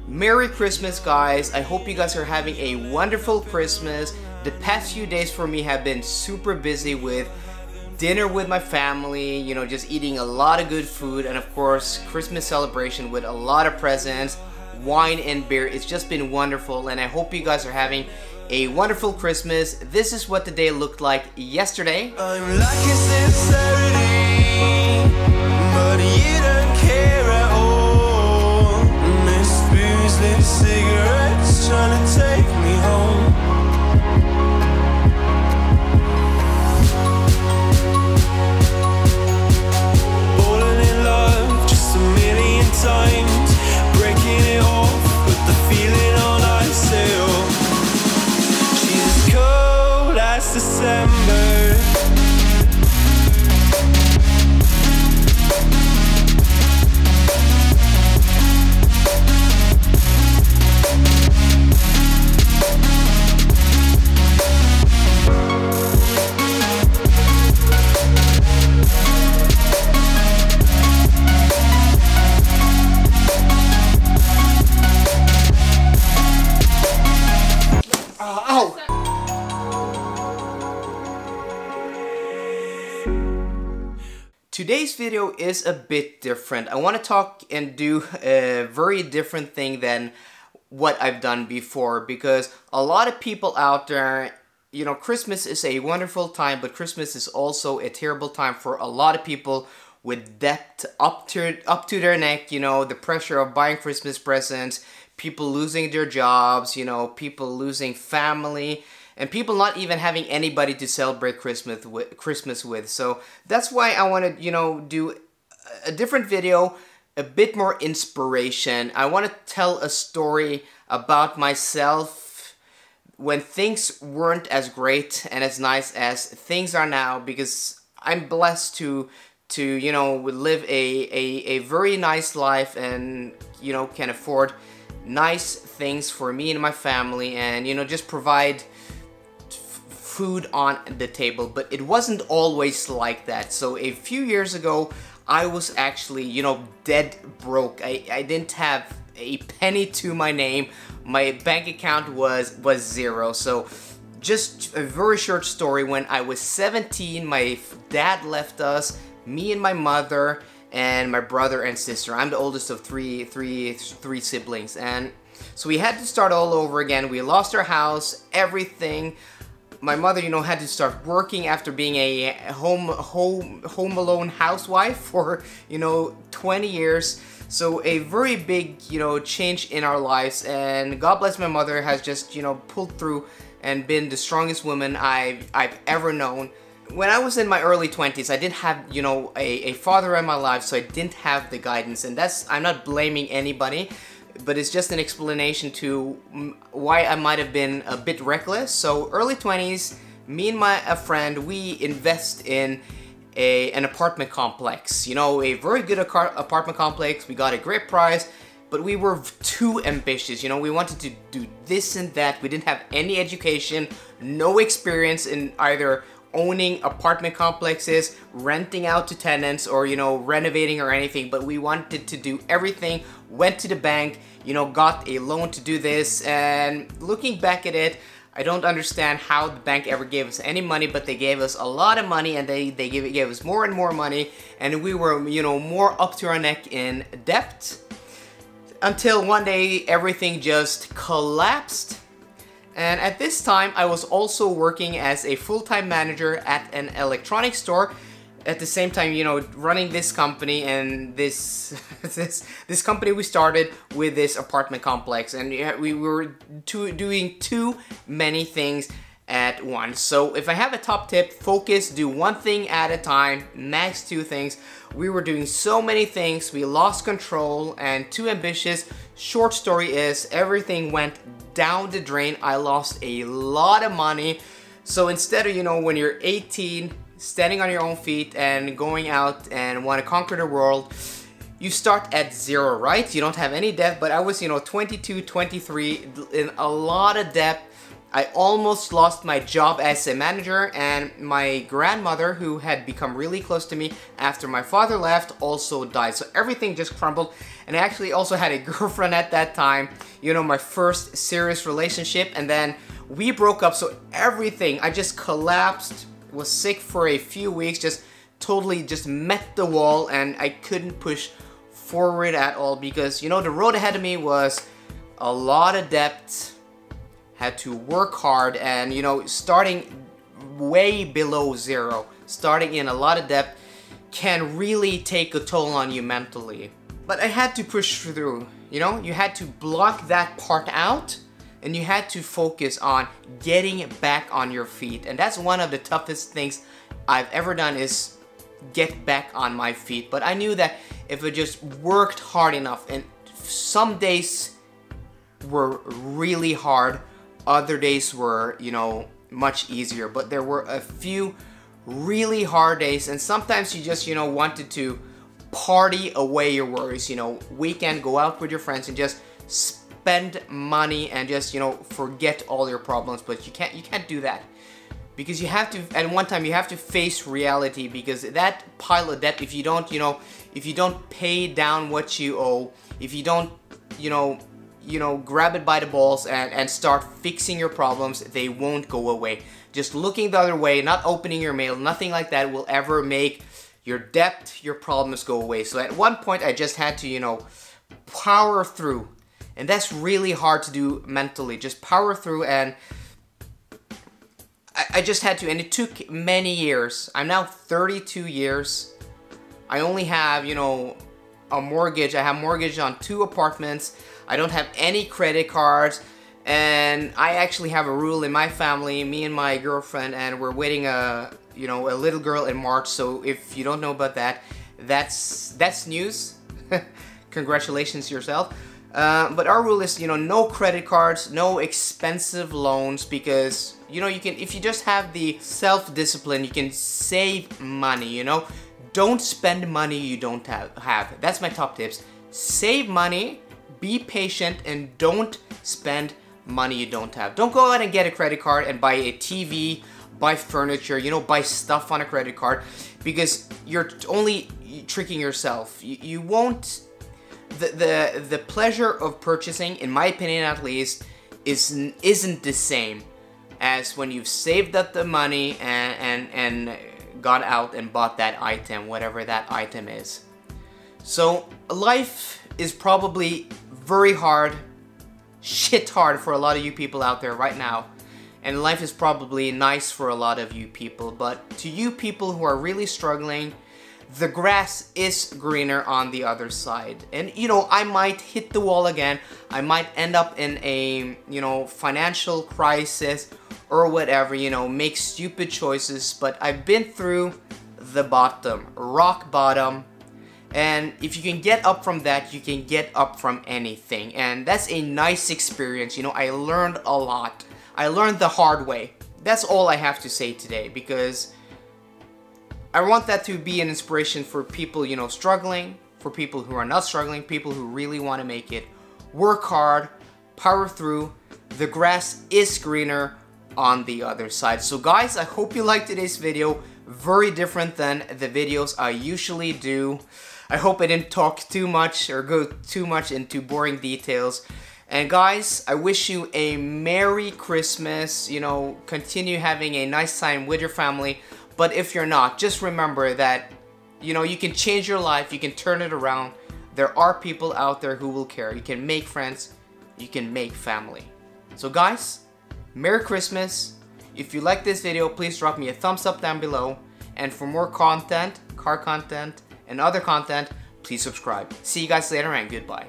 Merry Christmas, guys. I hope you guys are having a wonderful Christmas. The past few days for me have been super busy with dinner with my family, you know, just eating a lot of good food, and of course Christmas celebration with a lot of presents, wine and beer. It's just been wonderful, and I hope you guys are having a wonderful Christmas. This is what the day looked like yesterday. I'm like a sincerity, but you don't care at all. Miss booze, lit cigarettes, trying to take me home. Falling in love just a million times, breaking it off, put the feeling on ice. She's cold as December. Today's video is a bit different. I want to talk and do a very different thing than what I've done before, because a lot of people out there, you know, Christmas is a wonderful time, but Christmas is also a terrible time for a lot of people with debt up to their neck, you know, the pressure of buying Christmas presents, people losing their jobs, you know, people losing family, and people not even having anybody to celebrate Christmas with. So that's why I want to, you know, do a different video, a bit more inspiration. I want to tell a story about myself when things weren't as great and as nice as things are now, because I'm blessed to you know, live a very nice life, and you know, can afford nice things for me and my family, and you know, just provide food on the table. But it wasn't always like that. So a few years ago, I was actually, you know, dead broke. I didn't have a penny to my name. My bank account was zero. So just a very short story. When I was 17, my dad left us, me and my mother and my brother and sister. I'm the oldest of three siblings, and so we had to start all over again. We lost our house, everything. My mother, you know, had to start working after being a home alone housewife for, you know, 20 years. So a very big, you know, change in our lives, and God bless my mother, has just, you know, pulled through and been the strongest woman I've ever known. When I was in my early 20s, I didn't have, you know, a father in my life, so I didn't have the guidance, and that's, I'm not blaming anybody, but it's just an explanation to why I might have been a bit reckless. So early 20s, me and a friend, we invest in an apartment complex. You know, a very good apartment complex. We got a great price, but we were too ambitious. You know, we wanted to do this and that. We didn't have any education, no experience in either owning apartment complexes, renting out to tenants, or, you know, renovating or anything. But we wanted to do everything, went to the bank, you know, got a loan to do this, and looking back at it, I don't understand how the bank ever gave us any money, but they gave us a lot of money, and they gave us more and more money, and we were, you know, more up to our neck in debt, until one day everything just collapsed. And at this time, I was also working as a full-time manager at an electronics store. At the same time, you know, running this company, and this company we started with this apartment complex, and we were doing too many things at once. So if I have a top tip, focus, do one thing at a time, max 2 things. We were doing so many things, we lost control, and too ambitious. Short story is, everything went down the drain. I lost a lot of money. So instead of, you know, when you're 18, standing on your own feet and going out and want to conquer the world, you start at zero, right? You don't have any debt, but I was, you know, 22, 23, in a lot of debt. I almost lost my job as a manager, and my grandmother, who had become really close to me after my father left, also died. So everything just crumbled. And I actually also had a girlfriend at that time, you know, my first serious relationship, and then we broke up. So everything, I just collapsed, was sick for a few weeks, just totally just met the wall, and I couldn't push forward at all because, you know, the road ahead of me was a lot of debt, had to work hard, and, you know, starting way below zero, starting in a lot of debt can really take a toll on you mentally. But I had to push through, you know, you had to block that part out, and you had to focus on getting back on your feet. And that's one of the toughest things I've ever done, is get back on my feet. But I knew that if I just worked hard enough, and some days were really hard, other days were, you know, much easier, but there were a few really hard days, and sometimes you just, you know, wanted to party away your worries, you know, weekend, go out with your friends and just spend money and just, you know, forget all your problems. But you can't do that, because you have to, at one time, you have to face reality, because that pile of debt, if you don't, you know, if you don't pay down what you owe, if you don't, you know, grab it by the balls and start fixing your problems, they won't go away. Just looking the other way, not opening your mail, nothing like that will ever make your debt, your problems go away. So at one point, I just had to, you know, power through. And that's really hard to do mentally, just power through. And I just had to, and it took many years. I'm now 32 years. I only have, you know, a mortgage. I have mortgage on 2 apartments. I don't have any credit cards, and I actually have a rule in my family, me and my girlfriend, and we're waiting a little girl in March. So if you don't know about that, that's news. Congratulations to yourself. But our rule is, you know, no credit cards, no expensive loans, because, you know, you can, if you just have the self-discipline, you can save money, you know. Don't spend money you don't have. That's my top tips. Save money, be patient, and don't spend money you don't have. Don't go out and get a credit card and buy a TV, buy furniture, you know, buy stuff on a credit card, because you're only tricking yourself. You won't, the pleasure of purchasing, in my opinion at least, isn't the same as when you've saved up the money and got out and bought that item, whatever that item is. So life is probably very hard, shit hard for a lot of you people out there right now. And life is probably nice for a lot of you people, but to you people who are really struggling, the grass is greener on the other side. And, you know, I might hit the wall again. I might end up in a, you know, financial crisis or whatever, you know, make stupid choices. But I've been through the bottom, rock bottom. And if you can get up from that, you can get up from anything. And that's a nice experience. You know, I learned a lot. I learned the hard way. That's all I have to say today, because I want that to be an inspiration for people, you know, struggling, for people who are not struggling, people who really want to make it. Work hard, power through. The grass is greener on the other side. So guys, I hope you liked today's video. Very different than the videos I usually do. I hope I didn't talk too much or go too much into boring details. And guys, I wish you a Merry Christmas. You know, continue having a nice time with your family. But if you're not, just remember that, you know, you can change your life. You can turn it around. There are people out there who will care. You can make friends. You can make family. So guys, Merry Christmas. If you like this video, please drop me a thumbs up down below. And for more content, car content, and other content, please subscribe. See you guys later, and goodbye.